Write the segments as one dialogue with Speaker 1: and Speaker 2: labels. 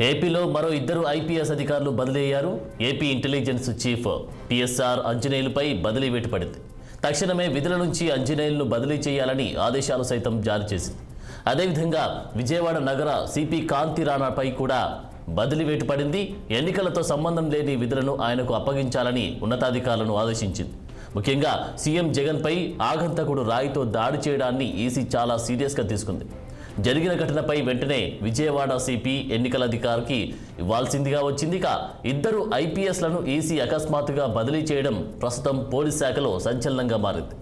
Speaker 1: ఏపీలో మరో ఇద్దరు ఐపీఎస్ అధికారులు బదిలీ అయ్యారు. ఏపీ ఇంటెలిజెన్స్ చీఫ్ పిఎస్ఆర్ అంజనేయులపై బదిలీ వేటు పడింది. తక్షణమే విధుల నుంచి అంజనేయులను బదిలీ చేయాలని ఆదేశాలు సైతం జారీ చేసింది. అదేవిధంగా విజయవాడ నగర సిపి కాంతి రాణాపై కూడా బదిలీ వేటు పడింది. ఎన్నికలతో సంబంధం లేని విధులను ఆయనకు అప్పగించాలని ఉన్నతాధికారులను ఆదేశించింది. ముఖ్యంగా సీఎం జగన్పై ఆగంతకుడు రాయితో దాడి చేయడాన్ని ఈసీ చాలా సీరియస్గా తీసుకుంది. జరిగిన ఘటనపై వెంటనే విజయవాడ సిపి ఎన్నికల అధికారికి ఇవ్వాల్సిందిగా వచ్చింది. ఇక ఇద్దరు ఐపీఎస్లను ఈసీ అకస్మాత్తుగా బదిలీ చేయడం ప్రస్తుతం పోలీస్ శాఖలో సంచలనంగా మారింది.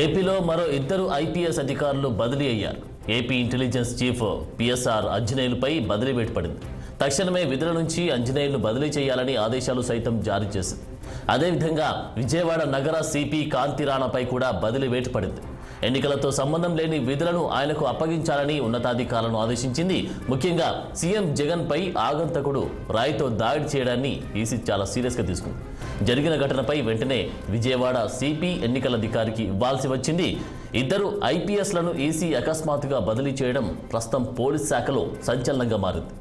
Speaker 1: ఏపీలో మరో ఇద్దరు ఐపీఎస్ అధికారులు బదిలీ అయ్యారు. ఏపీ ఇంటెలిజెన్స్ చీఫ్ పిఎస్ఆర్ అంజనేయులపై బదిలీ వేటు పడింది. తక్షణమే విధుల నుంచి అంజనేయులను బదిలీ చేయాలని ఆదేశాలు సైతం జారీ చేసింది. అదేవిధంగా విజయవాడ నగర సిపి కాంతి రాణాపై కూడా బదిలీ వేటు పడింది. ఎన్నికలతో సంబంధం లేని విధులను ఆయనకు అప్పగించాలని ఉన్నతాధికారులను ఆదేశించింది. ముఖ్యంగా సీఎం జగన్పై ఆగంతకుడు రాయితో దాడి చేయడాన్ని ఈసీ చాలా సీరియస్గా తీసుకుంది. జరిగిన ఘటనపై వెంటనే విజయవాడ సిపి ఎన్నికల అధికారికి ఇవ్వాల్సి వచ్చింది. ఇద్దరు ఐపీఎస్లను ఈసీ అకస్మాత్తుగా బదిలీ చేయడం ప్రస్తుతం పోలీస్ శాఖలో సంచలనంగా మారింది.